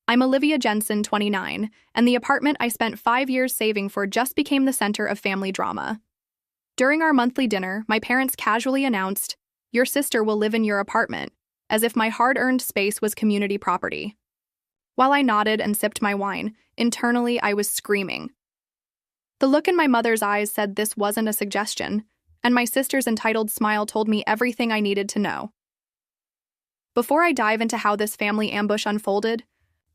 I'm Olivia Jensen, 29, and the apartment I spent 5 years saving for just became the center of family drama. During our monthly dinner, my parents casually announced, "Your sister will live in your apartment," as if my hard-earned space was community property. While I nodded and sipped my wine, internally I was screaming. The look in my mother's eyes said this wasn't a suggestion, and my sister's entitled smile told me everything I needed to know. Before I dive into how this family ambush unfolded,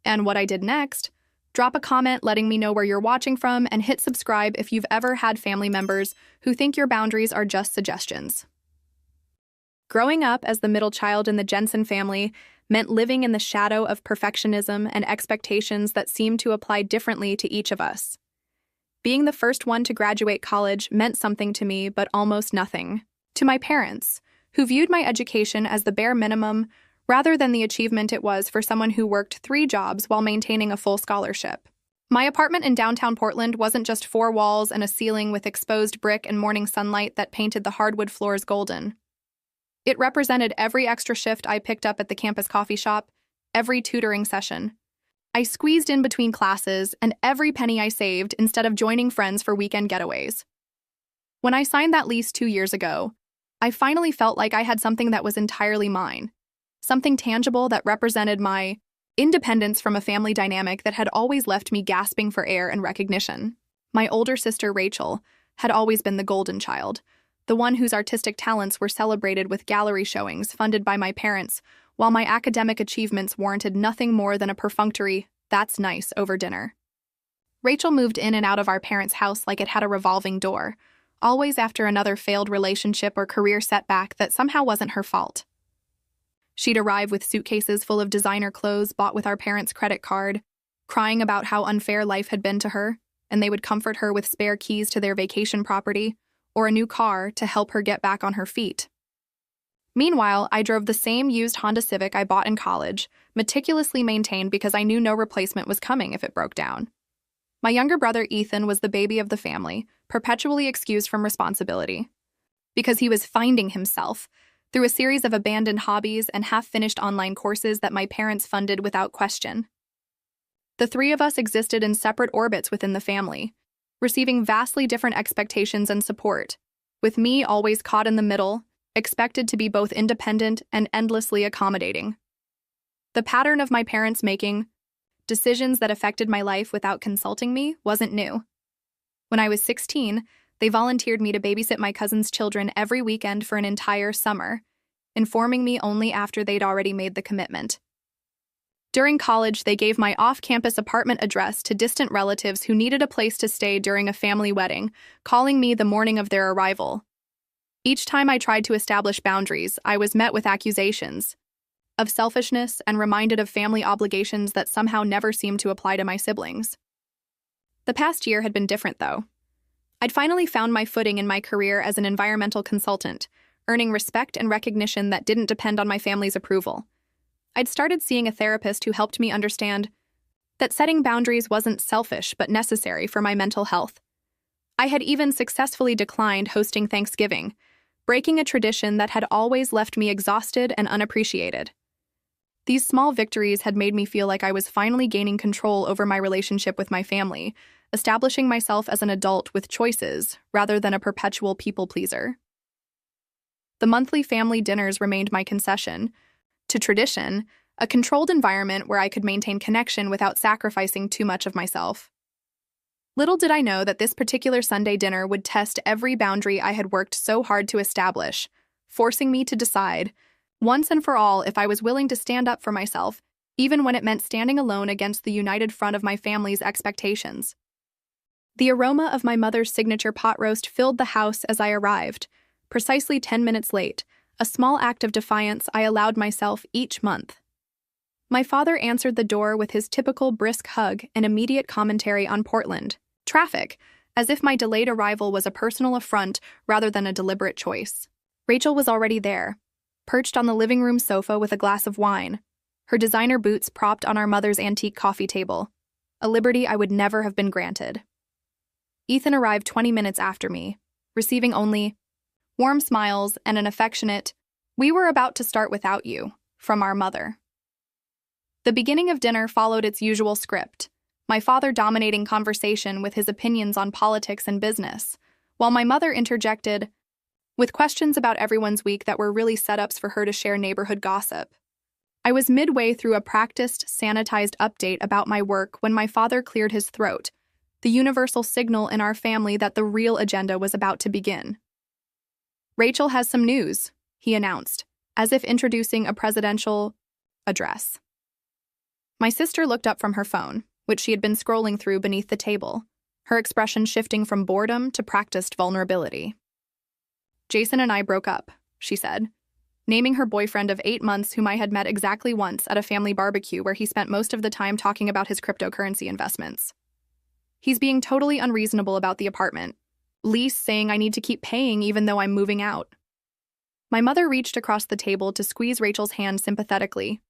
and what I did next, drop a comment letting me know where you're watching from and hit subscribe if you've ever had family members who think your boundaries are just suggestions. Growing up as the middle child in the Jensen family meant living in the shadow of perfectionism and expectations that seemed to apply differently to each of us. Being the first one to graduate college meant something to me, but almost nothing to my parents, who viewed my education as the bare minimum rather than the achievement it was for someone who worked 3 jobs while maintaining a full scholarship. My apartment in downtown Portland wasn't just 4 walls and a ceiling with exposed brick and morning sunlight that painted the hardwood floors golden. It represented every extra shift I picked up at the campus coffee shop, every tutoring session I squeezed in between classes, and every penny I saved instead of joining friends for weekend getaways. When I signed that lease 2 years ago, I finally felt like I had something that was entirely mine. Something tangible that represented my independence from a family dynamic that had always left me gasping for air and recognition. My older sister, Rachel, had always been the golden child, the one whose artistic talents were celebrated with gallery showings funded by my parents, while my academic achievements warranted nothing more than a perfunctory, "That's nice," over dinner. Rachel moved in and out of our parents' house like it had a revolving door, always after another failed relationship or career setback that somehow wasn't her fault. She'd arrive with suitcases full of designer clothes bought with our parents' credit card, crying about how unfair life had been to her, and they would comfort her with spare keys to their vacation property or a new car to help her get back on her feet. Meanwhile, I drove the same used Honda Civic I bought in college, meticulously maintained because I knew no replacement was coming if it broke down. My younger brother, Ethan, was the baby of the family, perpetually excused from responsibility, because he was finding himself through a series of abandoned hobbies and half-finished online courses that my parents funded without question. The 3 of us existed in separate orbits within the family, receiving vastly different expectations and support, with me always caught in the middle, expected to be both independent and endlessly accommodating. The pattern of my parents making decisions that affected my life without consulting me wasn't new. When I was 16, they volunteered me to babysit my cousin's children every weekend for an entire summer, informing me only after they'd already made the commitment. During college, they gave my off-campus apartment address to distant relatives who needed a place to stay during a family wedding, calling me the morning of their arrival. Each time I tried to establish boundaries, I was met with accusations of selfishness and reminded of family obligations that somehow never seemed to apply to my siblings. The past year had been different, though. I'd finally found my footing in my career as an environmental consultant, earning respect and recognition that didn't depend on my family's approval. I'd started seeing a therapist who helped me understand that setting boundaries wasn't selfish but necessary for my mental health. I had even successfully declined hosting Thanksgiving, breaking a tradition that had always left me exhausted and unappreciated. These small victories had made me feel like I was finally gaining control over my relationship with my family, establishing myself as an adult with choices rather than a perpetual people-pleaser. The monthly family dinners remained my concession to tradition, a controlled environment where I could maintain connection without sacrificing too much of myself. Little did I know that this particular Sunday dinner would test every boundary I had worked so hard to establish, forcing me to decide, once and for all, if I was willing to stand up for myself, even when it meant standing alone against the united front of my family's expectations. The aroma of my mother's signature pot roast filled the house as I arrived, precisely 10 minutes late, a small act of defiance I allowed myself each month. My father answered the door with his typical brisk hug and immediate commentary on Portland traffic, as if my delayed arrival was a personal affront rather than a deliberate choice. Rachel was already there, perched on the living room sofa with a glass of wine, her designer boots propped on our mother's antique coffee table, a liberty I would never have been granted. Ethan arrived 20 minutes after me, receiving only warm smiles and an affectionate, "We were about to start without you," from our mother. The beginning of dinner followed its usual script, my father dominating conversation with his opinions on politics and business, while my mother interjected with questions about everyone's week that were really setups for her to share neighborhood gossip. I was midway through a practiced, sanitized update about my work when my father cleared his throat, the universal signal in our family that the real agenda was about to begin. "Rachel has some news," he announced, as if introducing a presidential address. My sister looked up from her phone, which she had been scrolling through beneath the table, her expression shifting from boredom to practiced vulnerability. "Jason and I broke up," she said, naming her boyfriend of 8 months whom I had met exactly once at a family barbecue where he spent most of the time talking about his cryptocurrency investments. "He's being totally unreasonable about the apartment lease, saying I need to keep paying even though I'm moving out." My mother reached across the table to squeeze Rachel's hand sympathetically.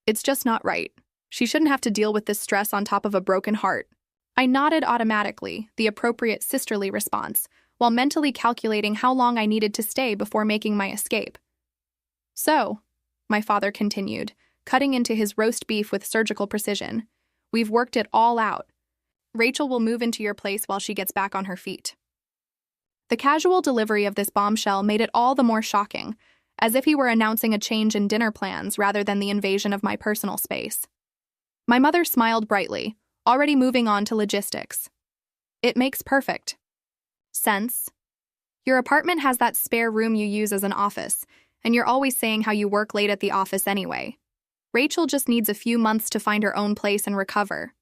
"It's just not right. She shouldn't have to deal with this stress on top of a broken heart." I nodded automatically, the appropriate sisterly response, while mentally calculating how long I needed to stay before making my escape. "So," my father continued, cutting into his roast beef with surgical precision, "we've worked it all out. Rachel will move into your place while she gets back on her feet." The casual delivery of this bombshell made it all the more shocking, as if he were announcing a change in dinner plans rather than the invasion of my personal space. My mother smiled brightly, already moving on to logistics. "It makes perfect sense. Your apartment has that spare room you use as an office, and you're always saying how you work late at the office anyway. Rachel just needs a few months to find her own place and recover."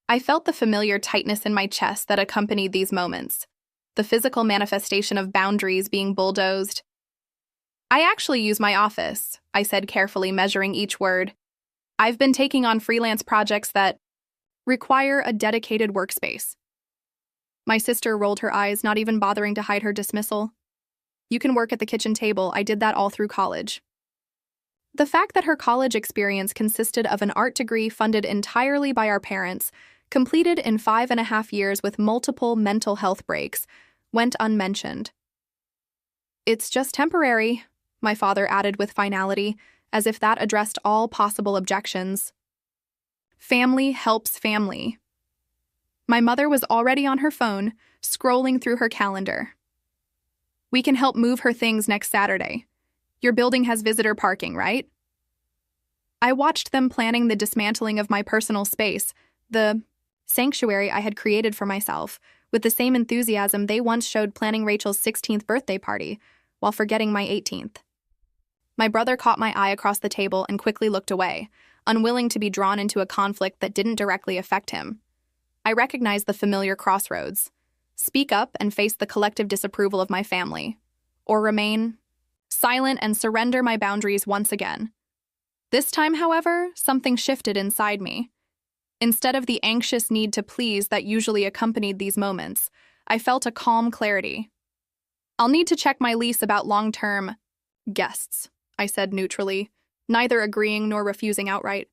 I felt the familiar tightness in my chest that accompanied these moments, the physical manifestation of boundaries being bulldozed. "I actually use my office," I said, carefully measuring each word. "I've been taking on freelance projects that require a dedicated workspace." My sister rolled her eyes, not even bothering to hide her dismissal. "You can work at the kitchen table. I did that all through college." The fact that her college experience consisted of an art degree funded entirely by our parents, completed in 5.5 years with multiple mental health breaks, went unmentioned. "It's just temporary," my father added with finality, as if that addressed all possible objections. Family helps family. My mother was already on her phone, scrolling through her calendar. "We can help move her things next Saturday. Your building has visitor parking, right?" I watched them planning the dismantling of my personal space, the sanctuary I had created for myself, with the same enthusiasm they once showed planning Rachel's 16th birthday party, while forgetting my 18th. My brother caught my eye across the table and quickly looked away, unwilling to be drawn into a conflict that didn't directly affect him. I recognized the familiar crossroads: speak up and face the collective disapproval of my family, or remain silent and surrender my boundaries once again. This time, however, something shifted inside me. Instead of the anxious need to please that usually accompanied these moments, I felt a calm clarity. "I'll need to check my lease about long-term guests," I said neutrally, neither agreeing nor refusing outright.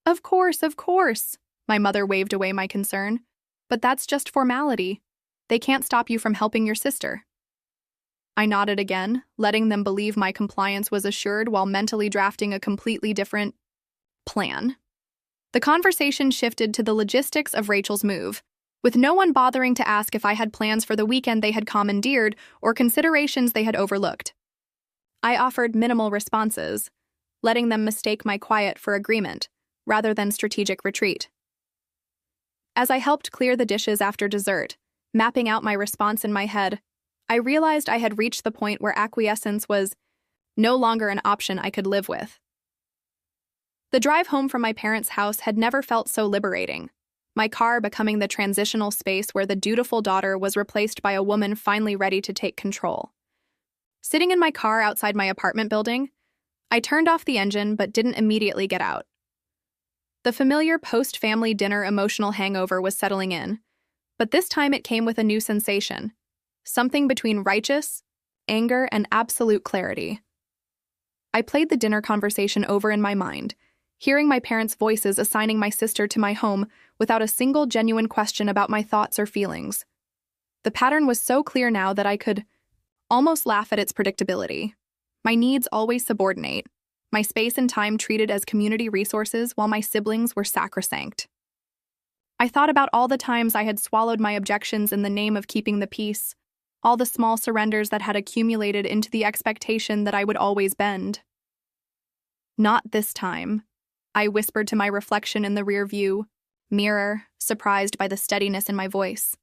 Of course," my mother waved away my concern. "But that's just formality. They can't stop you from helping your sister." I nodded again, letting them believe my compliance was assured while mentally drafting a completely different plan. The conversation shifted to the logistics of Rachel's move, with no one bothering to ask if I had plans for the weekend they had commandeered or considerations they had overlooked. I offered minimal responses, letting them mistake my quiet for agreement, rather than strategic retreat. As I helped clear the dishes after dessert, mapping out my response in my head, I realized I had reached the point where acquiescence was no longer an option I could live with. The drive home from my parents' house had never felt so liberating, my car becoming the transitional space where the dutiful daughter was replaced by a woman finally ready to take control. Sitting in my car outside my apartment building, I turned off the engine but didn't immediately get out. The familiar post-family dinner emotional hangover was settling in, but this time it came with a new sensation, something between righteous, anger, and absolute clarity. I played the dinner conversation over in my mind, hearing my parents' voices assigning my sister to my home without a single genuine question about my thoughts or feelings. The pattern was so clear now that I could almost laugh at its predictability. My needs always subordinate, my space and time treated as community resources while my siblings were sacrosanct. I thought about all the times I had swallowed my objections in the name of keeping the peace, all the small surrenders that had accumulated into the expectation that I would always bend. "Not this time," I whispered to my reflection in the rear view mirror, surprised by the steadiness in my voice.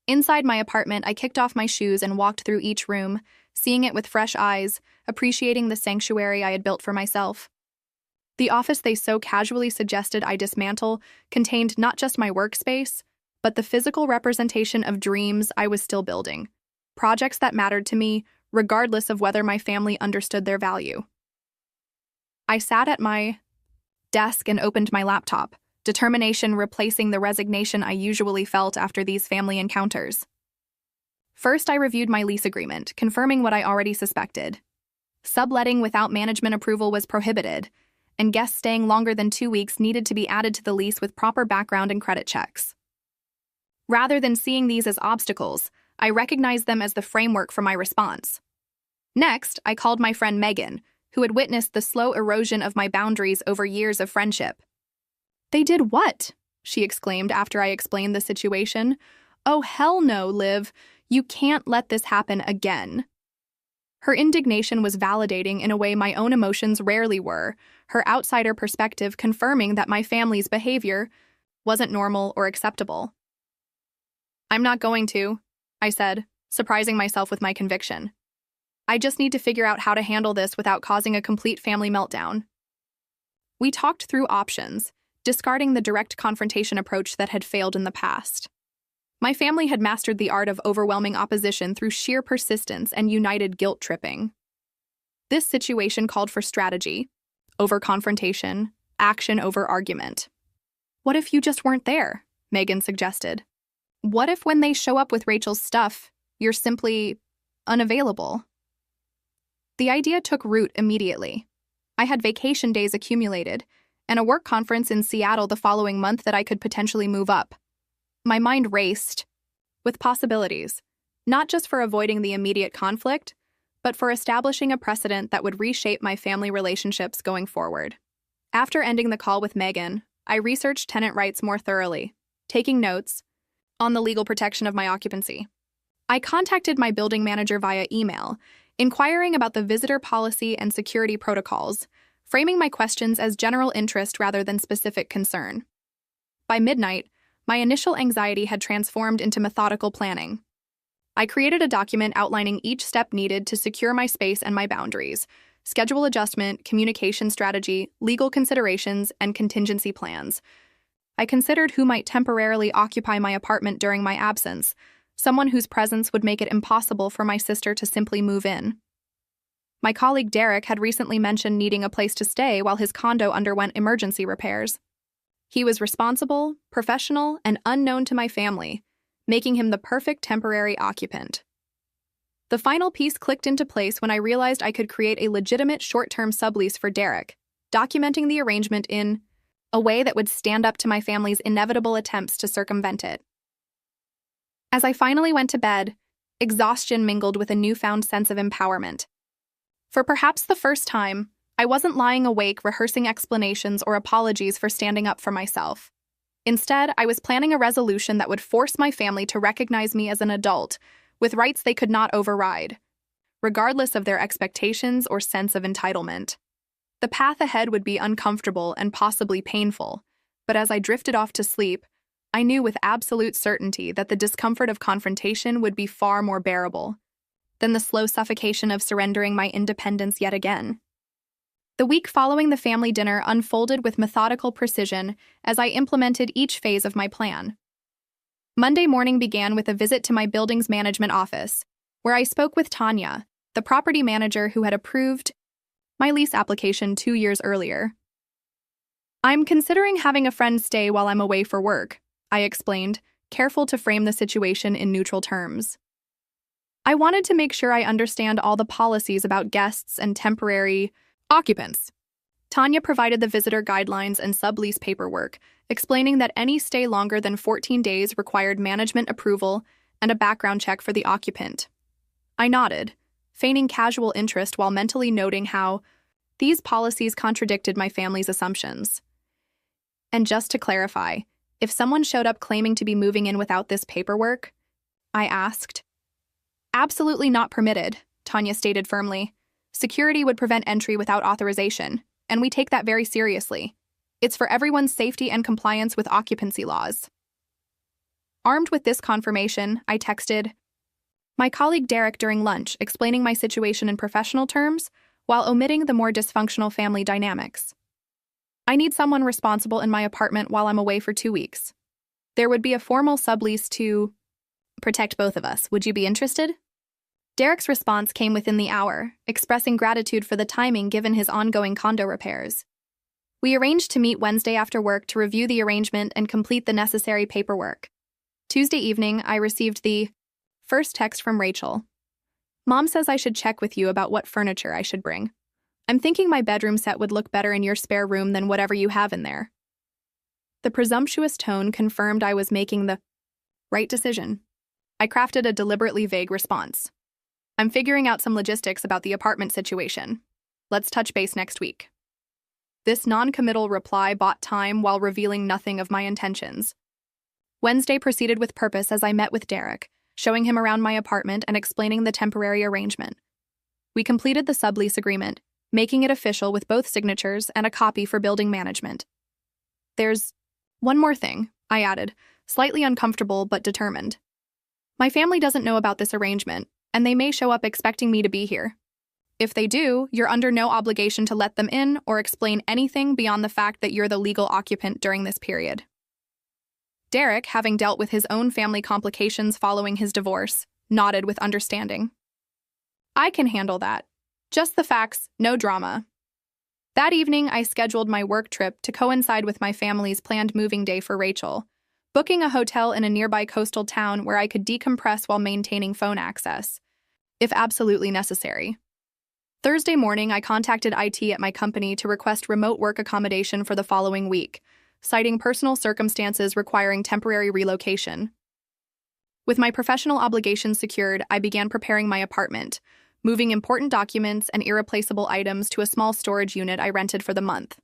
Inside my apartment, I kicked off my shoes and walked through each room, seeing it with fresh eyes, appreciating the sanctuary I had built for myself. The office they so casually suggested I dismantle contained not just my workspace, but the physical representation of dreams I was still building, projects that mattered to me, regardless of whether my family understood their value. I sat at my desk and opened my laptop, determination replacing the resignation I usually felt after these family encounters. First, I reviewed my lease agreement, confirming what I already suspected. Subletting without management approval was prohibited, and guests staying longer than 2 weeks needed to be added to the lease with proper background and credit checks. Rather than seeing these as obstacles, I recognized them as the framework for my response. Next, I called my friend Megan, who had witnessed the slow erosion of my boundaries over years of friendship. "They did what?" she exclaimed after I explained the situation. "Oh, hell no, Liv. You can't let this happen again." Her indignation was validating in a way my own emotions rarely were, her outsider perspective confirming that my family's behavior wasn't normal or acceptable. "I'm not going to," I said, surprising myself with my conviction. "I just need to figure out how to handle this without causing a complete family meltdown." We talked through options, discarding the direct confrontation approach that had failed in the past. My family had mastered the art of overwhelming opposition through sheer persistence and united guilt-tripping. This situation called for strategy, over confrontation, action over argument. "What if you just weren't there?" Megan suggested. "What if when they show up with Rachel's stuff, you're simply unavailable?" The idea took root immediately. I had vacation days accumulated, and a work conference in Seattle the following month that I could potentially move up. My mind raced with possibilities, not just for avoiding the immediate conflict, but for establishing a precedent that would reshape my family relationships going forward. After ending the call with Megan, I researched tenant rights more thoroughly, taking notes on the legal protection of my occupancy. I contacted my building manager via email, inquiring about the visitor policy and security protocols, framing my questions as general interest rather than specific concern. By midnight, my initial anxiety had transformed into methodical planning. I created a document outlining each step needed to secure my space and my boundaries: schedule adjustment, communication strategy, legal considerations, and contingency plans. I considered who might temporarily occupy my apartment during my absence, someone whose presence would make it impossible for my sister to simply move in. My colleague Derek had recently mentioned needing a place to stay while his condo underwent emergency repairs. He was responsible, professional, and unknown to my family, making him the perfect temporary occupant. The final piece clicked into place when I realized I could create a legitimate short-term sublease for Derek, documenting the arrangement in a way that would stand up to my family's inevitable attempts to circumvent it. As I finally went to bed, exhaustion mingled with a newfound sense of empowerment. For perhaps the first time, I wasn't lying awake rehearsing explanations or apologies for standing up for myself. Instead, I was planning a resolution that would force my family to recognize me as an adult, with rights they could not override, regardless of their expectations or sense of entitlement. The path ahead would be uncomfortable and possibly painful, but as I drifted off to sleep, I knew with absolute certainty that the discomfort of confrontation would be far more bearable than the slow suffocation of surrendering my independence yet again. The week following the family dinner unfolded with methodical precision as I implemented each phase of my plan. Monday morning began with a visit to my building's management office, where I spoke with Tanya, the property manager who had approved my lease application 2 years earlier. "I'm considering having a friend stay while I'm away for work," I explained, careful to frame the situation in neutral terms. "I wanted to make sure I understand all the policies about guests and temporary occupants." Tanya provided the visitor guidelines and sublease paperwork, explaining that any stay longer than 14 days required management approval and a background check for the occupant. I nodded, feigning casual interest while mentally noting how These policies contradicted my family's assumptions. And just to clarify, if someone showed up claiming to be moving in without this paperwork, I asked. Absolutely not permitted, Tanya stated firmly. Security would prevent entry without authorization, and we take that very seriously. It's for everyone's safety and compliance with occupancy laws. Armed with this confirmation, I texted my colleague Derek during lunch, explaining my situation in professional terms while omitting the more dysfunctional family dynamics. I need someone responsible in my apartment while I'm away for 2 weeks. There would be a formal sublease to protect both of us. Would you be interested? Derek's response came within the hour, expressing gratitude for the timing given his ongoing condo repairs. We arranged to meet Wednesday after work to review the arrangement and complete the necessary paperwork. Tuesday evening, I received the first text from Rachel. Mom says I should check with you about what furniture I should bring. I'm thinking my bedroom set would look better in your spare room than whatever you have in there. The presumptuous tone confirmed I was making the right decision. I crafted a deliberately vague response. I'm figuring out some logistics about the apartment situation. Let's touch base next week. This non-committal reply bought time while revealing nothing of my intentions. Wednesday proceeded with purpose as I met with Derek, showing him around my apartment and explaining the temporary arrangement. We completed the sublease agreement, making it official with both signatures and a copy for building management. There's one more thing, I added, slightly uncomfortable but determined. My family doesn't know about this arrangement, and they may show up expecting me to be here. If they do, you're under no obligation to let them in or explain anything beyond the fact that you're the legal occupant during this period. Derek, having dealt with his own family complications following his divorce, nodded with understanding. I can handle that. Just the facts, no drama. That evening, I scheduled my work trip to coincide with my family's planned moving day for Rachel, booking a hotel in a nearby coastal town where I could decompress while maintaining phone access, if absolutely necessary. Thursday morning, I contacted IT at my company to request remote work accommodation for the following week, citing personal circumstances requiring temporary relocation. With my professional obligations secured, I began preparing my apartment, moving important documents and irreplaceable items to a small storage unit I rented for the month.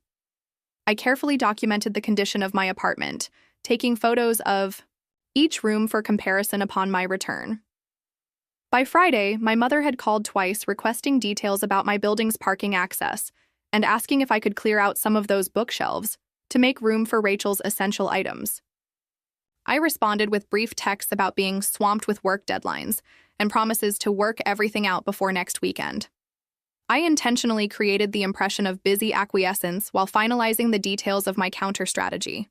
I carefully documented the condition of my apartment, taking photos of each room for comparison upon my return. By Friday, my mother had called twice requesting details about my building's parking access and asking if I could clear out some of those bookshelves to make room for Rachel's essential items. I responded with brief texts about being swamped with work deadlines and promises to work everything out before next weekend. I intentionally created the impression of busy acquiescence while finalizing the details of my counter strategy.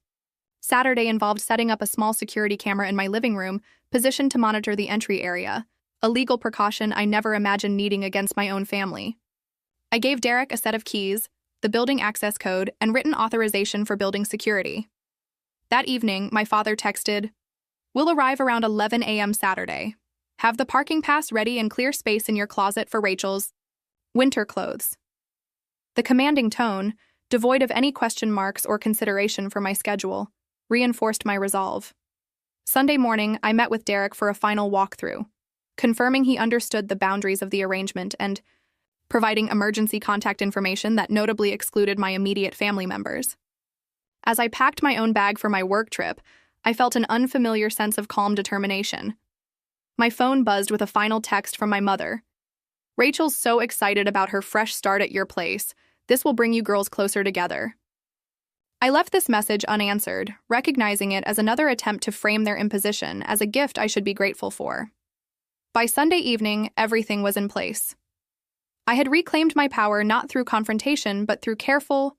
Saturday involved setting up a small security camera in my living room, positioned to monitor the entry area, a legal precaution I never imagined needing against my own family. I gave Derek a set of keys, the building access code, and written authorization for building security. That evening, my father texted, "We'll arrive around 11 a.m. Saturday. Have the parking pass ready and clear space in your closet for Rachel's winter clothes." The commanding tone, devoid of any question marks or consideration for my schedule, reinforced my resolve. Sunday morning, I met with Derek for a final walkthrough, confirming he understood the boundaries of the arrangement and providing emergency contact information that notably excluded my immediate family members. As I packed my own bag for my work trip, I felt an unfamiliar sense of calm determination. My phone buzzed with a final text from my mother. "Rachel's so excited about her fresh start at your place. This will bring you girls closer together." I left this message unanswered, recognizing it as another attempt to frame their imposition as a gift I should be grateful for. By Sunday evening, everything was in place. I had reclaimed my power not through confrontation, but through careful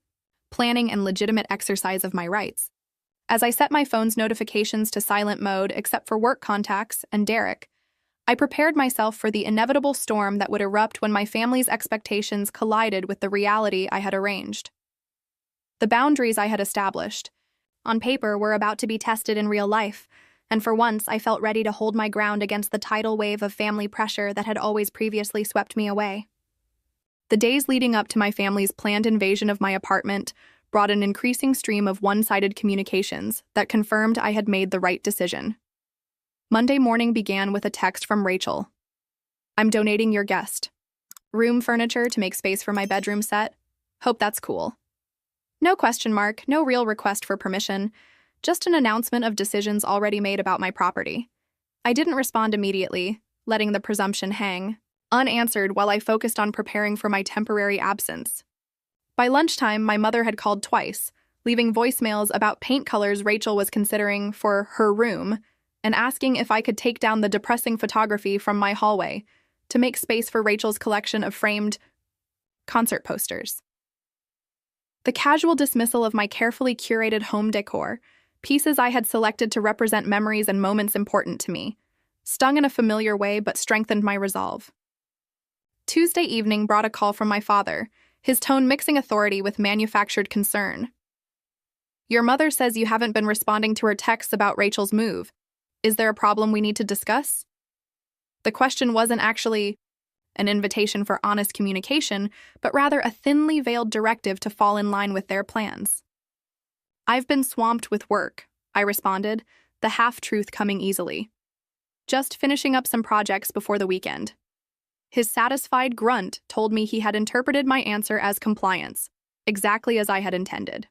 planning and legitimate exercise of my rights. As I set my phone's notifications to silent mode except for work contacts and Derek, I prepared myself for the inevitable storm that would erupt when my family's expectations collided with the reality I had arranged. The boundaries I had established, on paper, were about to be tested in real life, and for once I felt ready to hold my ground against the tidal wave of family pressure that had always previously swept me away. The days leading up to my family's planned invasion of my apartment brought an increasing stream of one-sided communications that confirmed I had made the right decision. Monday morning began with a text from Rachel. "I'm donating your guest room furniture to make space for my bedroom set. Hope that's cool. No question mark, no real request for permission, just an announcement of decisions already made about my property. I didn't respond immediately, letting the presumption hang, unanswered while I focused on preparing for my temporary absence. By lunchtime, my mother had called twice, leaving voicemails about paint colors Rachel was considering for her room and asking if I could take down the depressing photography from my hallway to make space for Rachel's collection of framed concert posters. The casual dismissal of my carefully curated home decor, pieces I had selected to represent memories and moments important to me, stung in a familiar way but strengthened my resolve. Tuesday evening brought a call from my father, his tone mixing authority with manufactured concern. "Your mother says you haven't been responding to her texts about Rachel's move. Is there a problem we need to discuss?" The question wasn't actually an invitation for honest communication, but rather a thinly veiled directive to fall in line with their plans. "I've been swamped with work," I responded, the half-truth coming easily. "Just finishing up some projects before the weekend." His satisfied grunt told me he had interpreted my answer as compliance, exactly as I had intended.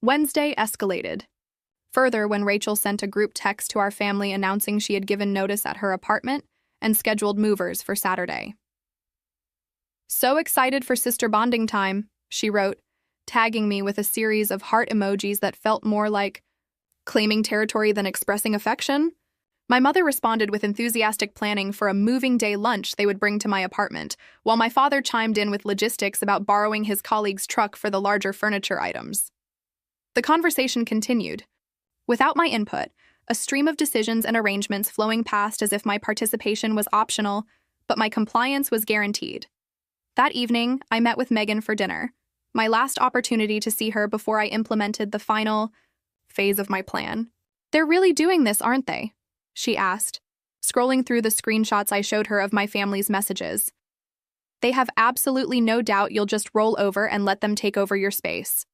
Wednesday escalated. Further, when Rachel sent a group text to our family announcing she had given notice at her apartment and scheduled movers for Saturday. "So excited for sister bonding time," she wrote, tagging me with a series of heart emojis that felt more like claiming territory than expressing affection. My mother responded with enthusiastic planning for a moving day lunch they would bring to my apartment, while my father chimed in with logistics about borrowing his colleague's truck for the larger furniture items. The conversation continued. Without my input, a stream of decisions and arrangements flowing past as if my participation was optional, but my compliance was guaranteed. That evening, I met with Megan for dinner, my last opportunity to see her before I implemented the final phase of my plan. "They're really doing this, aren't they?" she asked, scrolling through the screenshots I showed her of my family's messages. "They have absolutely no doubt you'll just roll over and let them take over your space."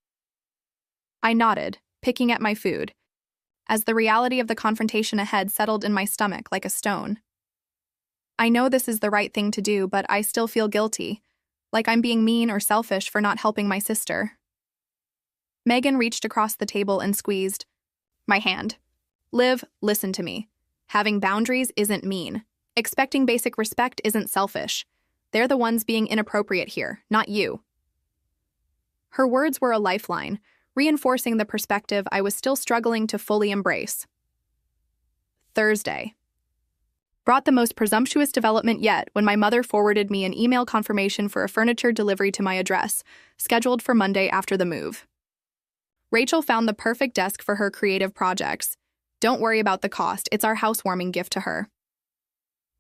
I nodded, picking at my food, as the reality of the confrontation ahead settled in my stomach like a stone. I know this is the right thing to do, but I still feel guilty, like I'm being mean or selfish for not helping my sister. Megan reached across the table and squeezed my hand. "Liv, listen to me. Having boundaries isn't mean. Expecting basic respect isn't selfish. They're the ones being inappropriate here, not you." Her words were a lifeline, reinforcing the perspective I was still struggling to fully embrace. Thursday brought the most presumptuous development yet when my mother forwarded me an email confirmation for a furniture delivery to my address, scheduled for Monday after the move. "Rachel found the perfect desk for her creative projects. Don't worry about the cost, it's our housewarming gift to her."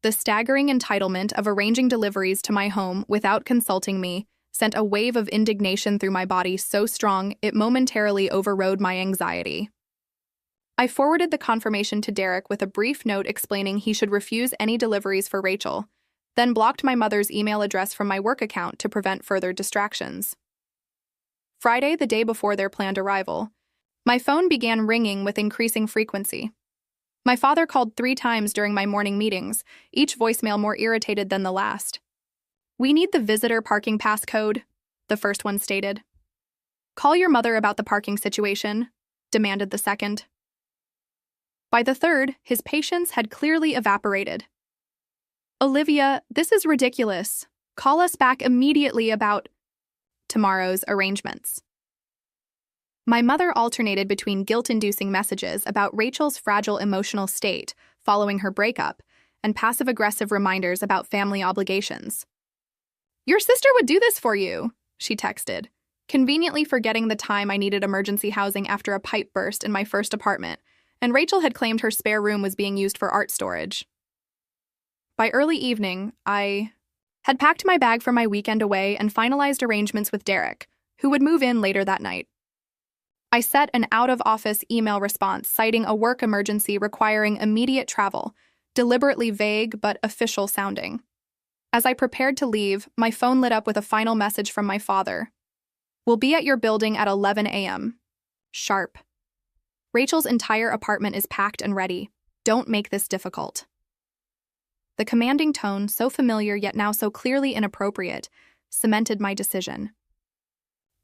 The staggering entitlement of arranging deliveries to my home without consulting me sent a wave of indignation through my body so strong it momentarily overrode my anxiety. I forwarded the confirmation to Derek with a brief note explaining he should refuse any deliveries for Rachel, then blocked my mother's email address from my work account to prevent further distractions. Friday, the day before their planned arrival, my phone began ringing with increasing frequency. My father called 3 times during my morning meetings, each voicemail more irritated than the last. "We need the visitor parking pass code," the first one stated. "Call your mother about the parking situation," demanded the second. By the third, his patience had clearly evaporated. "Olivia, this is ridiculous. Call us back immediately about tomorrow's arrangements." My mother alternated between guilt-inducing messages about Rachel's fragile emotional state following her breakup and passive-aggressive reminders about family obligations. "Your sister would do this for you," she texted, conveniently forgetting the time I needed emergency housing after a pipe burst in my first apartment, and Rachel had claimed her spare room was being used for art storage. By early evening, I had packed my bag for my weekend away and finalized arrangements with Derek, who would move in later that night. I set an out-of-office email response citing a work emergency requiring immediate travel, deliberately vague but official sounding. As I prepared to leave, my phone lit up with a final message from my father. "We'll be at your building at 11 a.m. Sharp. Rachel's entire apartment is packed and ready. Don't make this difficult." The commanding tone, so familiar yet now so clearly inappropriate, cemented my decision.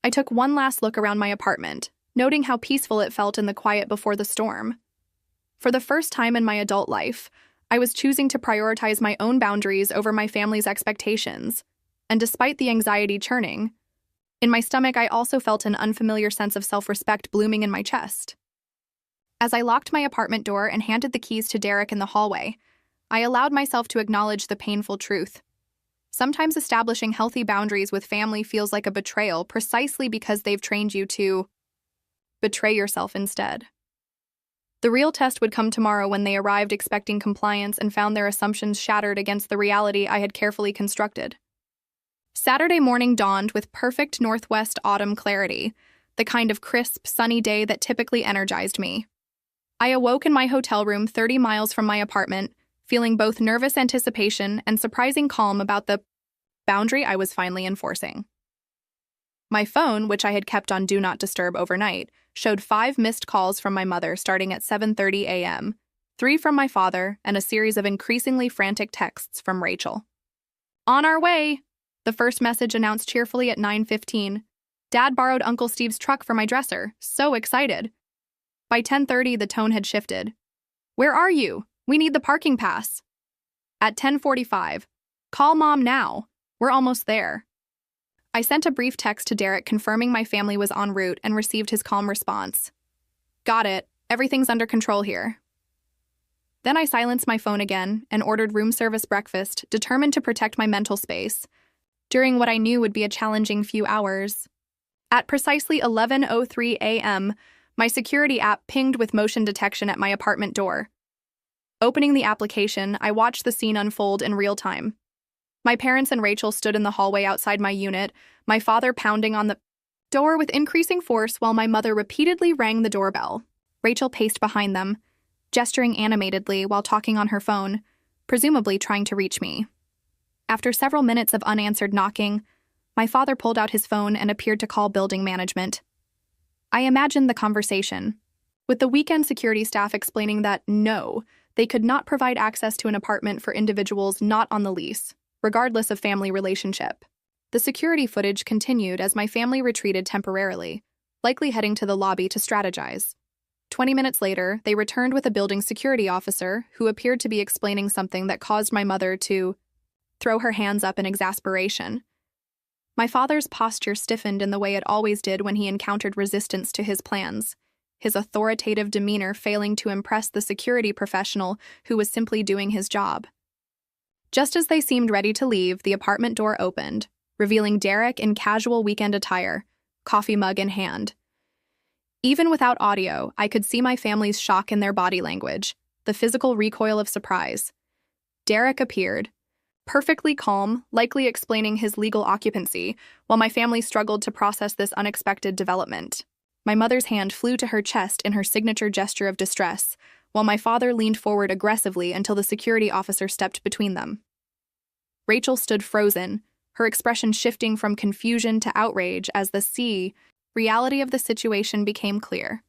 I took one last look around my apartment, noting how peaceful it felt in the quiet before the storm. For the first time in my adult life, I was choosing to prioritize my own boundaries over my family's expectations. And despite the anxiety churning, in my stomach I also felt an unfamiliar sense of self-respect blooming in my chest. As I locked my apartment door and handed the keys to Derek in the hallway, I allowed myself to acknowledge the painful truth. Sometimes establishing healthy boundaries with family feels like a betrayal precisely because they've trained you to betray yourself instead. The real test would come tomorrow when they arrived expecting compliance and found their assumptions shattered against the reality I had carefully constructed. Saturday morning dawned with perfect northwest autumn clarity, the kind of crisp, sunny day that typically energized me. I awoke in my hotel room 30 miles from my apartment, feeling both nervous anticipation and surprising calm about the boundary I was finally enforcing. My phone, which I had kept on Do Not Disturb overnight, showed 5 missed calls from my mother starting at 7:30 a.m., 3 from my father, and a series of increasingly frantic texts from Rachel. "On our way!" The first message announced cheerfully at 9:15. "Dad borrowed Uncle Steve's truck for my dresser. So excited." By 10:30, the tone had shifted. "Where are you? We need the parking pass." At 10:45, "Call Mom now. We're almost there." I sent a brief text to Derek confirming my family was en route and received his calm response. "Got it. Everything's under control here." Then I silenced my phone again and ordered room service breakfast, determined to protect my mental space during what I knew would be a challenging few hours. At precisely 11:03 a.m., my security app pinged with motion detection at my apartment door. Opening the application, I watched the scene unfold in real time. My parents and Rachel stood in the hallway outside my unit, my father pounding on the door with increasing force while my mother repeatedly rang the doorbell. Rachel paced behind them, gesturing animatedly while talking on her phone, presumably trying to reach me. After several minutes of unanswered knocking, my father pulled out his phone and appeared to call building management. I imagined the conversation, with the weekend security staff explaining that no, they could not provide access to an apartment for individuals not on the lease, regardless of family relationship. The security footage continued as my family retreated temporarily, likely heading to the lobby to strategize. 20 minutes later, they returned with a building security officer who appeared to be explaining something that caused my mother to throw her hands up in exasperation. My father's posture stiffened in the way it always did when he encountered resistance to his plans, his authoritative demeanor failing to impress the security professional who was simply doing his job. Just as they seemed ready to leave, the apartment door opened, revealing Derek in casual weekend attire, coffee mug in hand. Even without audio, I could see my family's shock in their body language, the physical recoil of surprise. Derek appeared, perfectly calm, likely explaining his legal occupancy, while my family struggled to process this unexpected development. My mother's hand flew to her chest in her signature gesture of distress, while my father leaned forward aggressively until the security officer stepped between them. Rachel stood frozen, her expression shifting from confusion to outrage as the reality of the situation became clear.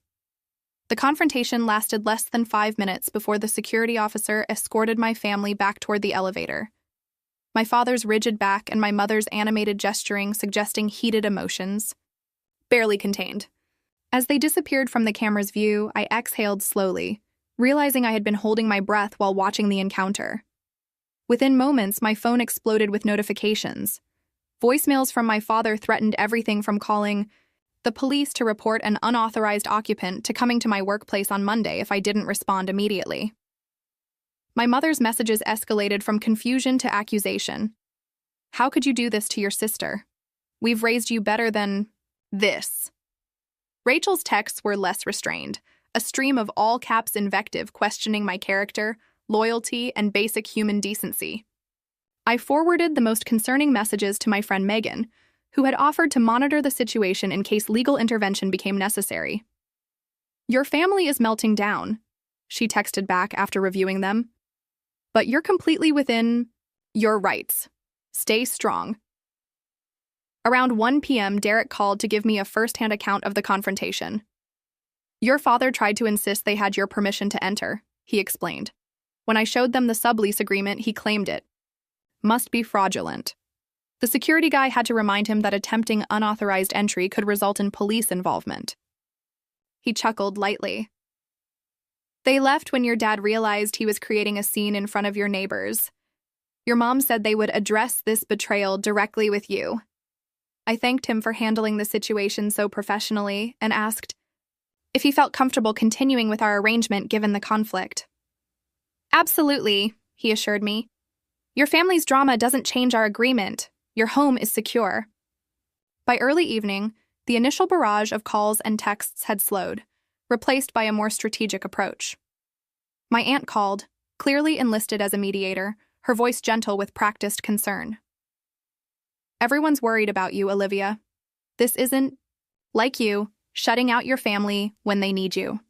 The confrontation lasted less than 5 minutes before the security officer escorted my family back toward the elevator. My father's rigid back and my mother's animated gesturing suggesting heated emotions, barely contained. As they disappeared from the camera's view, I exhaled slowly, realizing I had been holding my breath while watching the encounter. Within moments, my phone exploded with notifications. Voicemails from my father threatened everything from calling the police to report an unauthorized occupant to coming to my workplace on Monday if I didn't respond immediately. My mother's messages escalated from confusion to accusation. "How could you do this to your sister? We've raised you better than this." Rachel's texts were less restrained, a stream of all-caps invective questioning my character, loyalty, and basic human decency. I forwarded the most concerning messages to my friend Megan, who had offered to monitor the situation in case legal intervention became necessary. "Your family is melting down," she texted back after reviewing them. "But you're completely within your rights. Stay strong." Around 1 p.m., Derek called to give me a first-hand account of the confrontation. "Your father tried to insist they had your permission to enter," he explained. "When I showed them the sublease agreement, he claimed it must be fraudulent." The security guy had to remind him that attempting unauthorized entry could result in police involvement. He chuckled lightly. They left when your dad realized he was creating a scene in front of your neighbors. Your mom said they would address this betrayal directly with you. I thanked him for handling the situation so professionally and asked if he felt comfortable continuing with our arrangement given the conflict. Absolutely, he assured me. Your family's drama doesn't change our agreement. Your home is secure. By early evening, the initial barrage of calls and texts had slowed, replaced by a more strategic approach. My aunt called, clearly enlisted as a mediator, her voice gentle with practiced concern. Everyone's worried about you, Olivia. This isn't, like you, shutting out your family when they need you.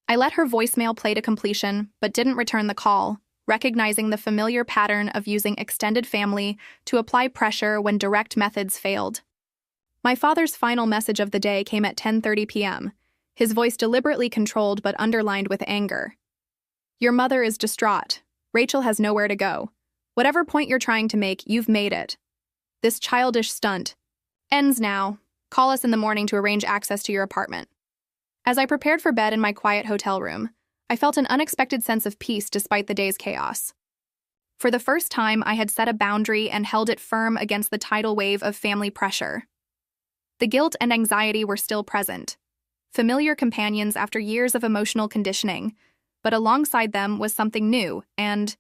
I let her voicemail play to completion, but didn't return the call, recognizing the familiar pattern of using extended family to apply pressure when direct methods failed. My father's final message of the day came at 10:30 p.m., his voice deliberately controlled but underlined with anger. Your mother is distraught. Rachel has nowhere to go. Whatever point you're trying to make, you've made it. This childish stunt ends now. Call us in the morning to arrange access to your apartment. As I prepared for bed in my quiet hotel room, I felt an unexpected sense of peace despite the day's chaos. For the first time, I had set a boundary and held it firm against the tidal wave of family pressure. The guilt and anxiety were still present, familiar companions after years of emotional conditioning, but alongside them was something new and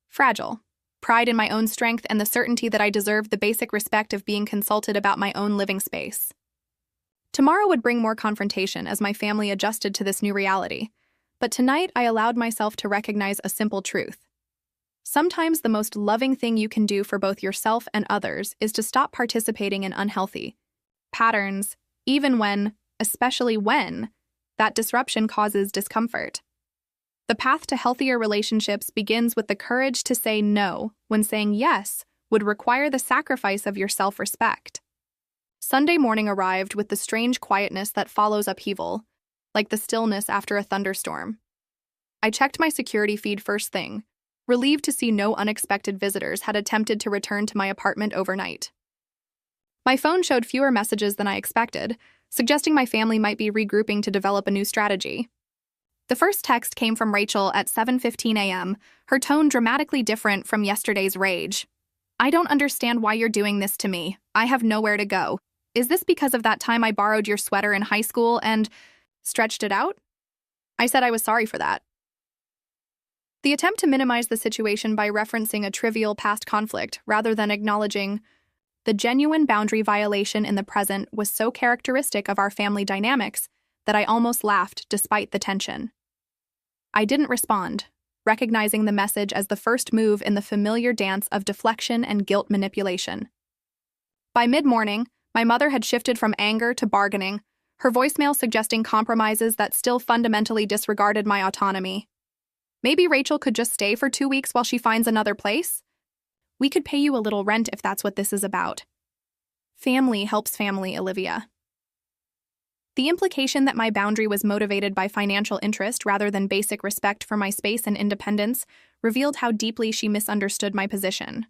fragile. Pride in my own strength and the certainty that I deserved the basic respect of being consulted about my own living space. Tomorrow would bring more confrontation as my family adjusted to this new reality, but tonight I allowed myself to recognize a simple truth. Sometimes the most loving thing you can do for both yourself and others is to stop participating in unhealthy patterns, even when, especially when, that disruption causes discomfort. The path to healthier relationships begins with the courage to say no when saying yes would require the sacrifice of your self-respect. Sunday morning arrived with the strange quietness that follows upheaval, like the stillness after a thunderstorm. I checked my security feed first thing, relieved to see no unexpected visitors had attempted to return to my apartment overnight. My phone showed fewer messages than I expected, suggesting my family might be regrouping to develop a new strategy. The first text came from Rachel at 7:15 a.m., her tone dramatically different from yesterday's rage. I don't understand why you're doing this to me. I have nowhere to go. Is this because of that time I borrowed your sweater in high school and stretched it out? I said I was sorry for that. The attempt to minimize the situation by referencing a trivial past conflict rather than acknowledging the genuine boundary violation in the present was so characteristic of our family dynamics that I almost laughed despite the tension. I didn't respond, recognizing the message as the first move in the familiar dance of deflection and guilt manipulation. By mid-morning, my mother had shifted from anger to bargaining, her voicemail suggesting compromises that still fundamentally disregarded my autonomy. Maybe Rachel could just stay for 2 weeks while she finds another place? We could pay you a little rent if that's what this is about. Family helps family, Olivia. The implication that my boundary was motivated by financial interest rather than basic respect for my space and independence revealed how deeply she misunderstood my position.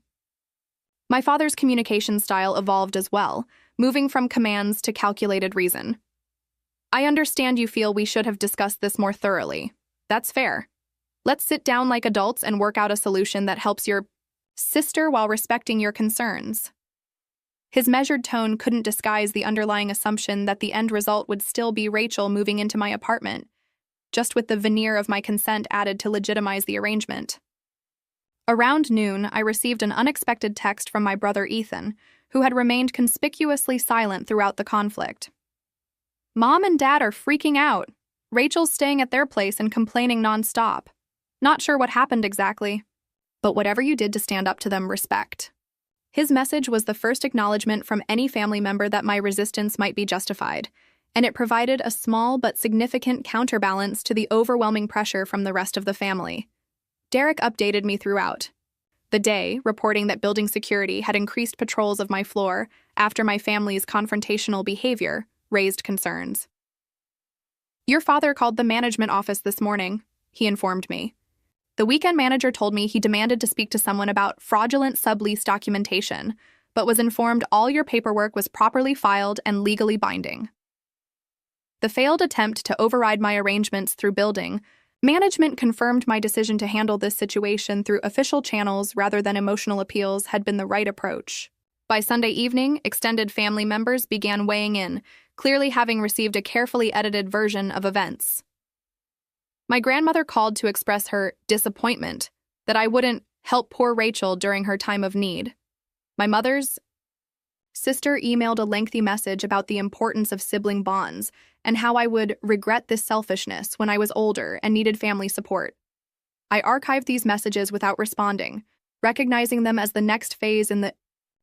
My father's communication style evolved as well, moving from commands to calculated reason. I understand you feel we should have discussed this more thoroughly. That's fair. Let's sit down like adults and work out a solution that helps your sister while respecting your concerns. His measured tone couldn't disguise the underlying assumption that the end result would still be Rachel moving into my apartment, just with the veneer of my consent added to legitimize the arrangement. Around noon, I received an unexpected text from my brother Ethan, who had remained conspicuously silent throughout the conflict. Mom and Dad are freaking out. Rachel's staying at their place and complaining nonstop. Not sure what happened exactly, but whatever you did to stand up to them, respect. His message was the first acknowledgement from any family member that my resistance might be justified, and it provided a small but significant counterbalance to the overwhelming pressure from the rest of the family. Derek updated me throughout the day, reporting that building security had increased patrols of my floor after my family's confrontational behavior raised concerns. Your father called the management office this morning, he informed me. The weekend manager told me he demanded to speak to someone about fraudulent sublease documentation, but was informed all your paperwork was properly filed and legally binding. The failed attempt to override my arrangements through building management confirmed my decision to handle this situation through official channels rather than emotional appeals had been the right approach. By Sunday evening, extended family members began weighing in, clearly having received a carefully edited version of events. My grandmother called to express her disappointment that I wouldn't help poor Rachel during her time of need. My mother's sister emailed a lengthy message about the importance of sibling bonds and how I would regret this selfishness when I was older and needed family support. I archived these messages without responding, recognizing them as the next phase in the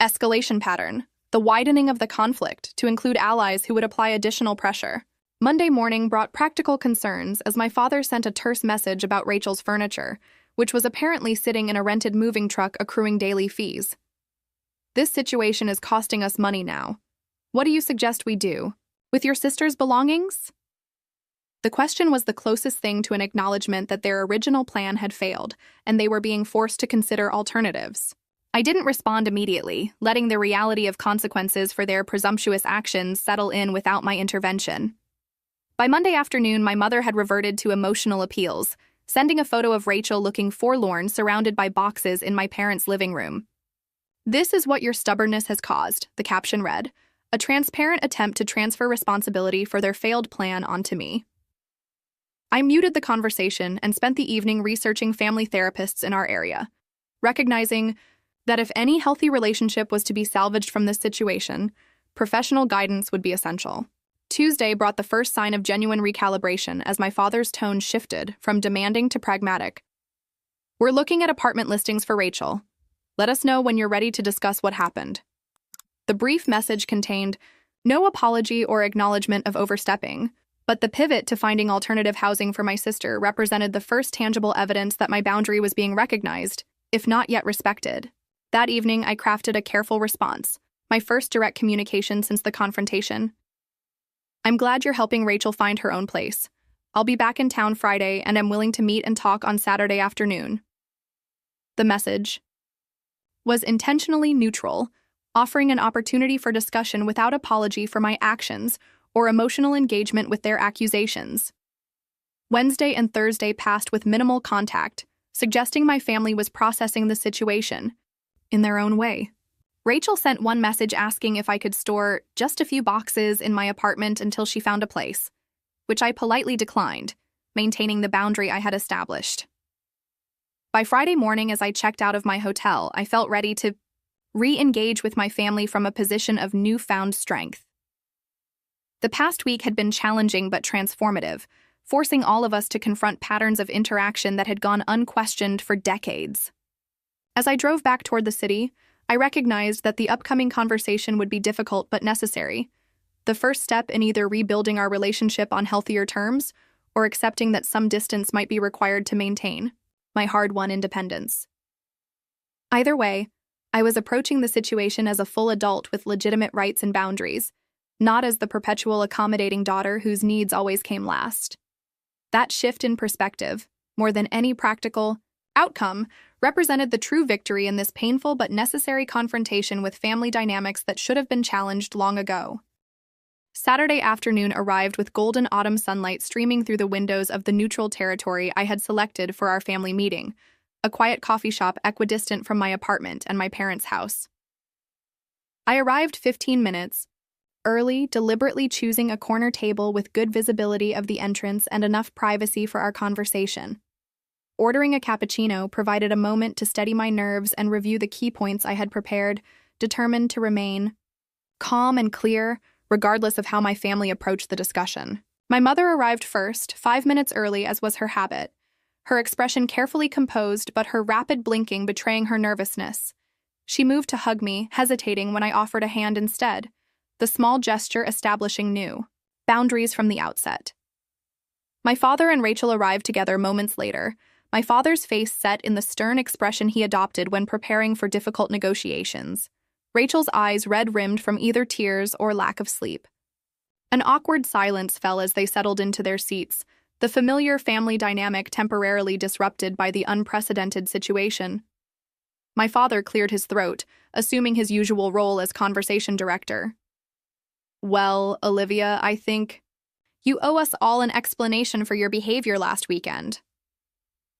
escalation pattern, the widening of the conflict to include allies who would apply additional pressure. Monday morning brought practical concerns as my father sent a terse message about Rachel's furniture, which was apparently sitting in a rented moving truck accruing daily fees. This situation is costing us money now. What do you suggest we do? With your sister's belongings? The question was the closest thing to an acknowledgement that their original plan had failed, and they were being forced to consider alternatives. I didn't respond immediately, letting the reality of consequences for their presumptuous actions settle in without my intervention. By Monday afternoon, my mother had reverted to emotional appeals, sending a photo of Rachel looking forlorn surrounded by boxes in my parents' living room. "This is what your stubbornness has caused," the caption read, a transparent attempt to transfer responsibility for their failed plan onto me. I muted the conversation and spent the evening researching family therapists in our area, recognizing that if any healthy relationship was to be salvaged from this situation, professional guidance would be essential. Tuesday brought the first sign of genuine recalibration as my father's tone shifted from demanding to pragmatic. "We're looking at apartment listings for Rachel. Let us know when you're ready to discuss what happened." The brief message contained no apology or acknowledgement of overstepping, but the pivot to finding alternative housing for my sister represented the first tangible evidence that my boundary was being recognized, if not yet respected. That evening, I crafted a careful response, my first direct communication since the confrontation. "I'm glad you're helping Rachel find her own place. I'll be back in town Friday and am willing to meet and talk on Saturday afternoon." The message was intentionally neutral, offering an opportunity for discussion without apology for my actions or emotional engagement with their accusations. Wednesday and Thursday passed with minimal contact, suggesting my family was processing the situation in their own way. Rachel sent one message asking if I could store just a few boxes in my apartment until she found a place, which I politely declined, maintaining the boundary I had established. By Friday morning, as I checked out of my hotel, I felt ready to re-engage with my family from a position of newfound strength. The past week had been challenging but transformative, forcing all of us to confront patterns of interaction that had gone unquestioned for decades. As I drove back toward the city, I recognized that the upcoming conversation would be difficult but necessary, the first step in either rebuilding our relationship on healthier terms or accepting that some distance might be required to maintain my hard-won independence. Either way, I was approaching the situation as a full adult with legitimate rights and boundaries, not as the perpetual accommodating daughter whose needs always came last. That shift in perspective, more than any practical outcome, represented the true victory in this painful but necessary confrontation with family dynamics that should have been challenged long ago. Saturday afternoon arrived with golden autumn sunlight streaming through the windows of the neutral territory I had selected for our family meeting, a quiet coffee shop equidistant from my apartment and my parents' house. I arrived 15 minutes early, deliberately choosing a corner table with good visibility of the entrance and enough privacy for our conversation. Ordering a cappuccino provided a moment to steady my nerves and review the key points I had prepared, determined to remain calm and clear, regardless of how my family approached the discussion. My mother arrived first, 5 minutes early as was her habit, her expression carefully composed but her rapid blinking betraying her nervousness. She moved to hug me, hesitating when I offered a hand instead, the small gesture establishing new boundaries from the outset. My father and Rachel arrived together moments later, my father's face set in the stern expression he adopted when preparing for difficult negotiations, Rachel's eyes red-rimmed from either tears or lack of sleep. An awkward silence fell as they settled into their seats, the familiar family dynamic temporarily disrupted by the unprecedented situation. My father cleared his throat, assuming his usual role as conversation director. Well, Olivia, I think you owe us all an explanation for your behavior last weekend.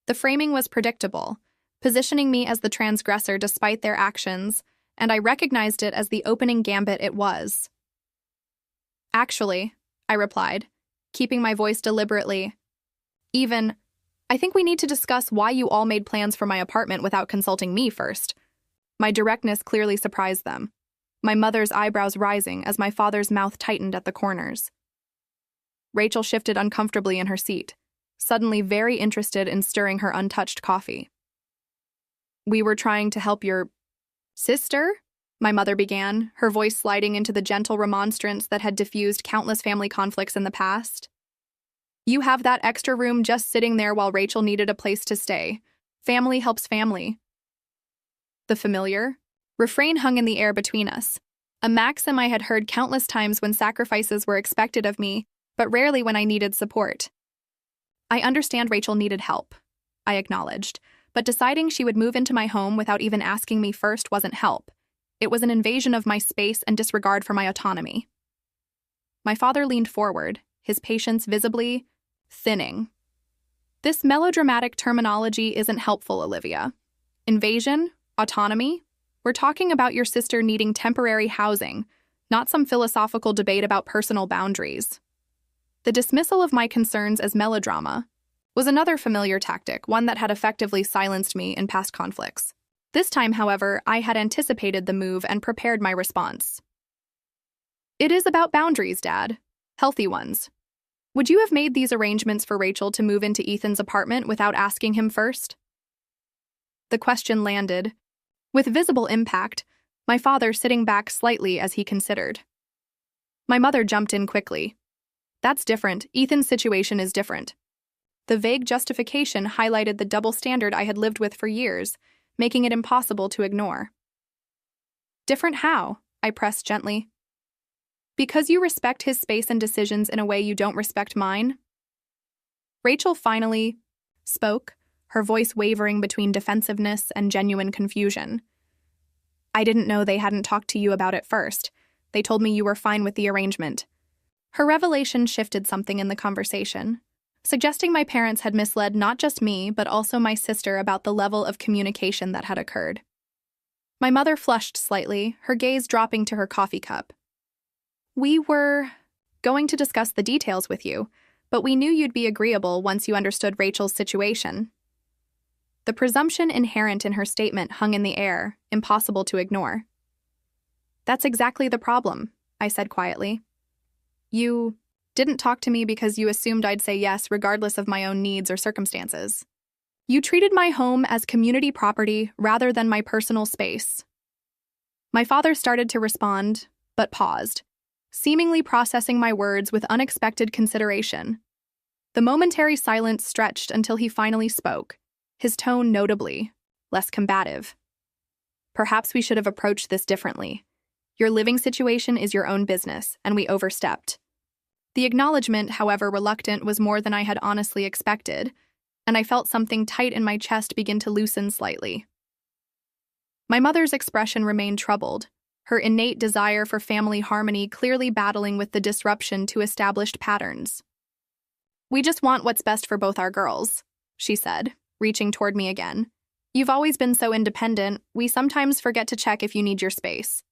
The framing was predictable, positioning me as the transgressor despite their actions, and I recognized it as the opening gambit it was. Actually, I replied, keeping my voice deliberately. I think we need to discuss why you all made plans for my apartment without consulting me first. My directness clearly surprised them, my mother's eyebrows rising as my father's mouth tightened at the corners. Rachel shifted uncomfortably in her seat, suddenly very interested in stirring her untouched coffee. We were trying to help your sister? My mother began, her voice sliding into the gentle remonstrance that had diffused countless family conflicts in the past. You have that extra room just sitting there while Rachel needed a place to stay. Family helps family. The familiar refrain hung in the air between us, a maxim I had heard countless times when sacrifices were expected of me, but rarely when I needed support. I understand Rachel needed help, I acknowledged, but deciding she would move into my home without even asking me first wasn't help. It was an invasion of my space and disregard for my autonomy. My father leaned forward, his patience visibly thinning. This melodramatic terminology isn't helpful, Olivia. Invasion? Autonomy? We're talking about your sister needing temporary housing, not some philosophical debate about personal boundaries. The dismissal of my concerns as melodrama was another familiar tactic, one that had effectively silenced me in past conflicts. This time, however, I had anticipated the move and prepared my response. It is about boundaries, Dad. Healthy ones. Would you have made these arrangements for Rachel to move into Ethan's apartment without asking him first? The question landed, with visible impact, my father sitting back slightly as he considered. My mother jumped in quickly. That's different. Ethan's situation is different. The vague justification highlighted the double standard I had lived with for years, making it impossible to ignore. Different how? I pressed gently. Because you respect his space and decisions in a way you don't respect mine? Rachel finally spoke, her voice wavering between defensiveness and genuine confusion. I didn't know they hadn't talked to you about it first. They told me you were fine with the arrangement. Her revelation shifted something in the conversation, suggesting my parents had misled not just me, but also my sister about the level of communication that had occurred. My mother flushed slightly, her gaze dropping to her coffee cup. We were going to discuss the details with you, but we knew you'd be agreeable once you understood Rachel's situation. The presumption inherent in her statement hung in the air, impossible to ignore. That's exactly the problem, I said quietly. You didn't talk to me because you assumed I'd say yes regardless of my own needs or circumstances. You treated my home as community property rather than my personal space. My father started to respond, but paused, seemingly processing my words with unexpected consideration. The momentary silence stretched until he finally spoke, his tone notably less combative. Perhaps we should have approached this differently. Your living situation is your own business, and we overstepped. The acknowledgement, however reluctant, was more than I had honestly expected, and I felt something tight in my chest begin to loosen slightly. My mother's expression remained troubled, her innate desire for family harmony clearly battling with the disruption to established patterns. We just want what's best for both our girls, she said, reaching toward me again. You've always been so independent, we sometimes forget to check if you need your space.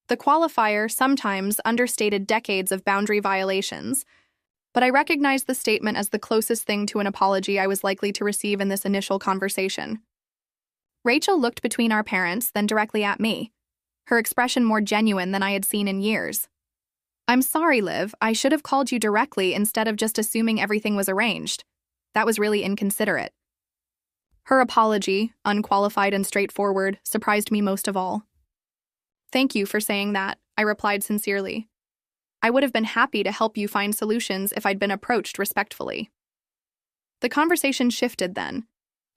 The qualifier sometimes understated decades of boundary violations, but I recognized the statement as the closest thing to an apology I was likely to receive in this initial conversation. Rachel looked between our parents, then directly at me, her expression more genuine than I had seen in years. I'm sorry, Liv. I should have called you directly instead of just assuming everything was arranged. That was really inconsiderate. Her apology, unqualified and straightforward, surprised me most of all. Thank you for saying that, I replied sincerely. I would have been happy to help you find solutions if I'd been approached respectfully. The conversation shifted then,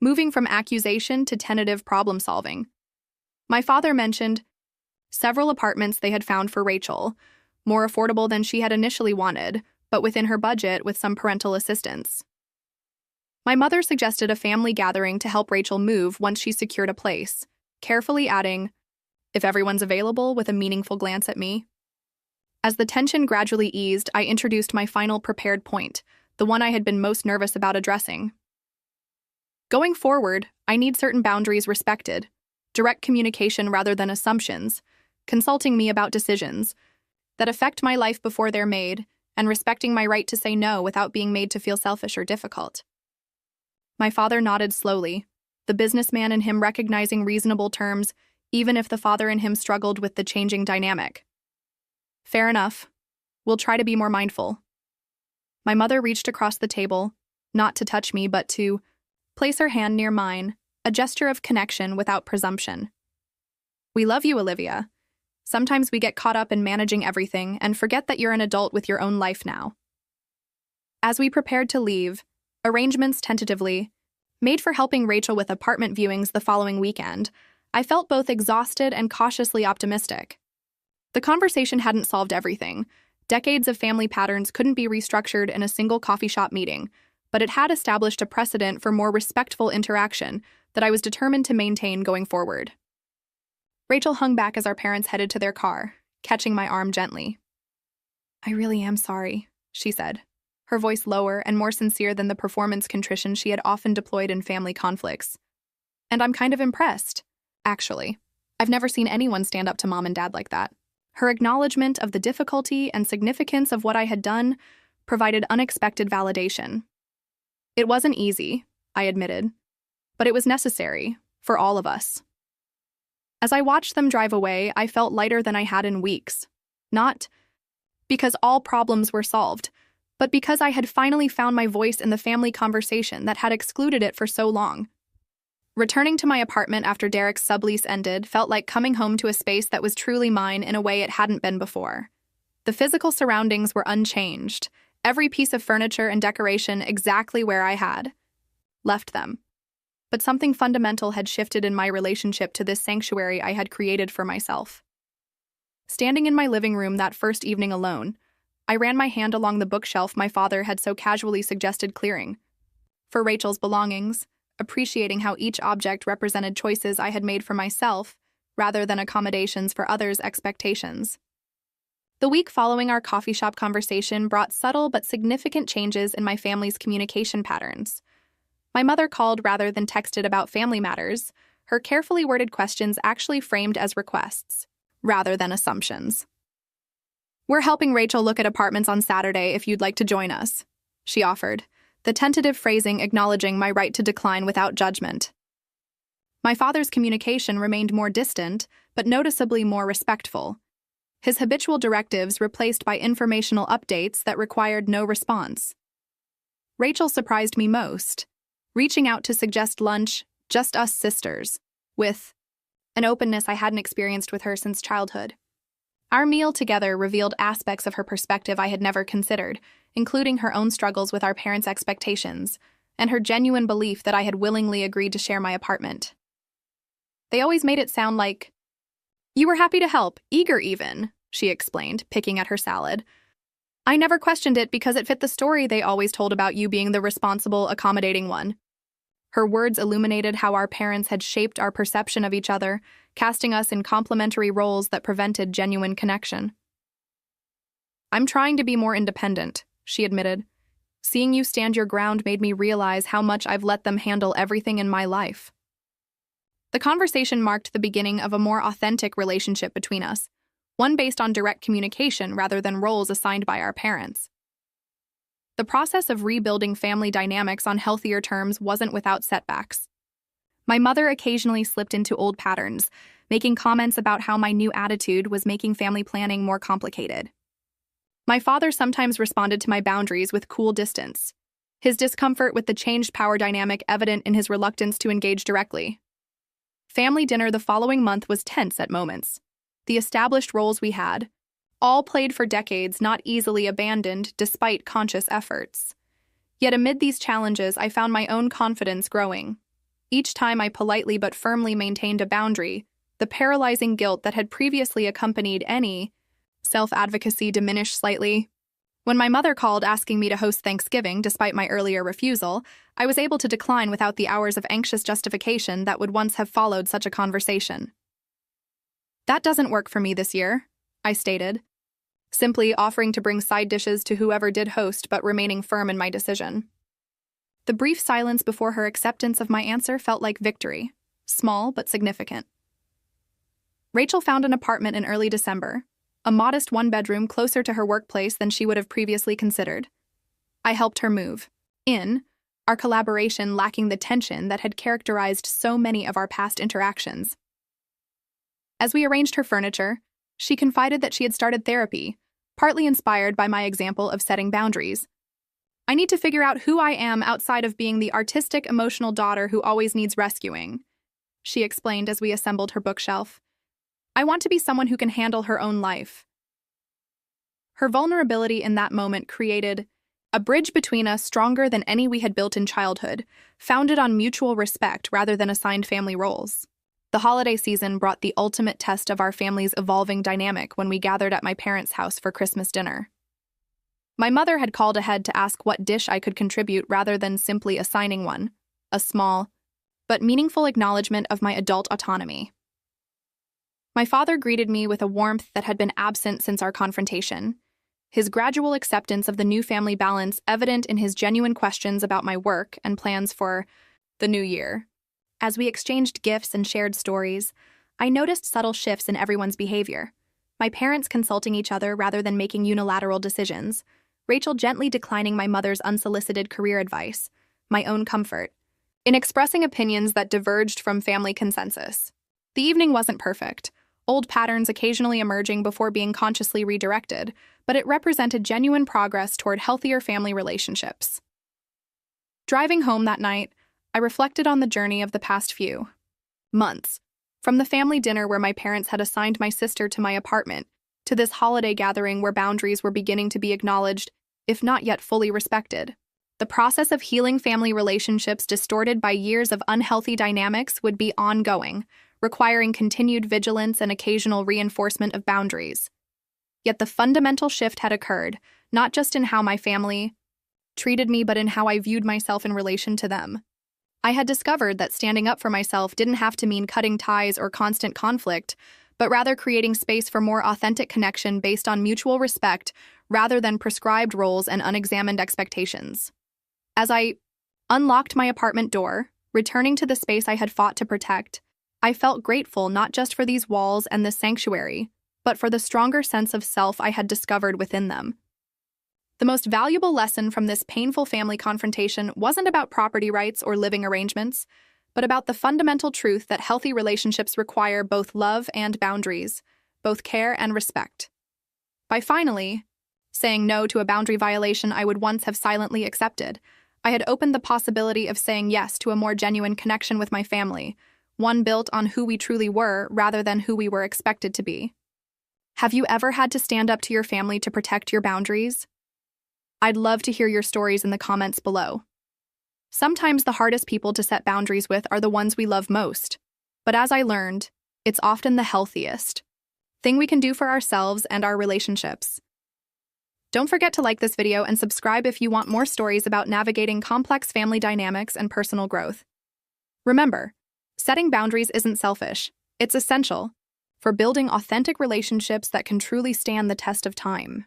moving from accusation to tentative problem-solving. My father mentioned several apartments they had found for Rachel, more affordable than she had initially wanted, but within her budget with some parental assistance. My mother suggested a family gathering to help Rachel move once she secured a place, carefully adding, "If everyone's available," with a meaningful glance at me. As the tension gradually eased, I introduced my final prepared point, the one I had been most nervous about addressing. Going forward, I need certain boundaries respected, direct communication rather than assumptions, consulting me about decisions that affect my life before they're made, and respecting my right to say no without being made to feel selfish or difficult. My father nodded slowly, the businessman in him recognizing reasonable terms, even if the father in him struggled with the changing dynamic. Fair enough. We'll try to be more mindful. My mother reached across the table, not to touch me, but to place her hand near mine, a gesture of connection without presumption. We love you, Olivia. Sometimes we get caught up in managing everything and forget that you're an adult with your own life now. As we prepared to leave, arrangements tentatively made for helping Rachel with apartment viewings the following weekend, I felt both exhausted and cautiously optimistic. The conversation hadn't solved everything. Decades of family patterns couldn't be restructured in a single coffee shop meeting, but it had established a precedent for more respectful interaction that I was determined to maintain going forward. Rachel hung back as our parents headed to their car, catching my arm gently. "I really am sorry," she said, her voice lower and more sincere than the performance contrition she had often deployed in family conflicts. "And I'm kind of impressed, actually. I've never seen anyone stand up to Mom and Dad like that." Her acknowledgement of the difficulty and significance of what I had done provided unexpected validation. It wasn't easy, I admitted, but it was necessary for all of us. As I watched them drive away, I felt lighter than I had in weeks. Not because all problems were solved, but because I had finally found my voice in the family conversation that had excluded it for so long. Returning to my apartment after Derek's sublease ended felt like coming home to a space that was truly mine in a way it hadn't been before. The physical surroundings were unchanged, every piece of furniture and decoration exactly where I had left them. But something fundamental had shifted in my relationship to this sanctuary I had created for myself. Standing in my living room that first evening alone, I ran my hand along the bookshelf my father had so casually suggested clearing. For Rachel's belongings, appreciating how each object represented choices I had made for myself, rather than accommodations for others' expectations. The week following our coffee shop conversation brought subtle but significant changes in my family's communication patterns. My mother called rather than texted about family matters, her carefully worded questions actually framed as requests, rather than assumptions. "We're helping Rachel look at apartments on Saturday if you'd like to join us," she offered, the tentative phrasing acknowledging my right to decline without judgment. My father's communication remained more distant, but noticeably more respectful. His habitual directives replaced by informational updates that required no response. Rachel surprised me most, reaching out to suggest lunch, just us sisters, with an openness I hadn't experienced with her since childhood. Our meal together revealed aspects of her perspective I had never considered, including her own struggles with our parents' expectations, and her genuine belief that I had willingly agreed to share my apartment. "They always made it sound like you were happy to help, eager even," she explained, picking at her salad. "I never questioned it because it fit the story they always told about you being the responsible, accommodating one." Her words illuminated how our parents had shaped our perception of each other, casting us in complementary roles that prevented genuine connection. "I'm trying to be more independent," she admitted. "Seeing you stand your ground made me realize how much I've let them handle everything in my life." The conversation marked the beginning of a more authentic relationship between us, one based on direct communication rather than roles assigned by our parents. The process of rebuilding family dynamics on healthier terms wasn't without setbacks. My mother occasionally slipped into old patterns, making comments about how my new attitude was making family planning more complicated. My father sometimes responded to my boundaries with cool distance, his discomfort with the changed power dynamic evident in his reluctance to engage directly. Family dinner the following month was tense at moments. The established roles we had, all played for decades, not easily abandoned despite conscious efforts. Yet amid these challenges, I found my own confidence growing. Each time I politely but firmly maintained a boundary, the paralyzing guilt that had previously accompanied any self-advocacy diminished slightly. When my mother called asking me to host Thanksgiving despite my earlier refusal, I was able to decline without the hours of anxious justification that would once have followed such a conversation. "That doesn't work for me this year," I stated, simply offering to bring side dishes to whoever did host but remaining firm in my decision. The brief silence before her acceptance of my answer felt like victory, small but significant. Rachel found an apartment in early December, a modest one-bedroom closer to her workplace than she would have previously considered. I helped her move in, our collaboration lacking the tension that had characterized so many of our past interactions. As we arranged her furniture, she confided that she had started therapy, partly inspired by my example of setting boundaries. "I need to figure out who I am outside of being the artistic, emotional daughter who always needs rescuing," she explained as we assembled her bookshelf. "I want to be someone who can handle her own life." Her vulnerability in that moment created a bridge between us stronger than any we had built in childhood, founded on mutual respect rather than assigned family roles. The holiday season brought the ultimate test of our family's evolving dynamic when we gathered at my parents' house for Christmas dinner. My mother had called ahead to ask what dish I could contribute rather than simply assigning one, a small but meaningful acknowledgement of my adult autonomy. My father greeted me with a warmth that had been absent since our confrontation, his gradual acceptance of the new family balance evident in his genuine questions about my work and plans for the new year. As we exchanged gifts and shared stories, I noticed subtle shifts in everyone's behavior. My parents consulting each other rather than making unilateral decisions, Rachel gently declining my mother's unsolicited career advice, my own comfort, in expressing opinions that diverged from family consensus. The evening wasn't perfect, old patterns occasionally emerging before being consciously redirected, but it represented genuine progress toward healthier family relationships. Driving home that night, I reflected on the journey of the past few months, from the family dinner where my parents had assigned my sister to my apartment, to this holiday gathering where boundaries were beginning to be acknowledged, if not yet fully respected. The process of healing family relationships distorted by years of unhealthy dynamics would be ongoing, requiring continued vigilance and occasional reinforcement of boundaries. Yet the fundamental shift had occurred, not just in how my family treated me, but in how I viewed myself in relation to them. I had discovered that standing up for myself didn't have to mean cutting ties or constant conflict, but rather creating space for more authentic connection based on mutual respect rather than prescribed roles and unexamined expectations. As I unlocked my apartment door, returning to the space I had fought to protect, I felt grateful not just for these walls and this sanctuary, but for the stronger sense of self I had discovered within them. The most valuable lesson from this painful family confrontation wasn't about property rights or living arrangements, but about the fundamental truth that healthy relationships require both love and boundaries, both care and respect. By finally saying no to a boundary violation I would once have silently accepted, I had opened the possibility of saying yes to a more genuine connection with my family, one built on who we truly were rather than who we were expected to be. Have you ever had to stand up to your family to protect your boundaries? I'd love to hear your stories in the comments below. Sometimes the hardest people to set boundaries with are the ones we love most, but as I learned, it's often the healthiest thing we can do for ourselves and our relationships. Don't forget to like this video and subscribe if you want more stories about navigating complex family dynamics and personal growth. Remember, setting boundaries isn't selfish, it's essential for building authentic relationships that can truly stand the test of time.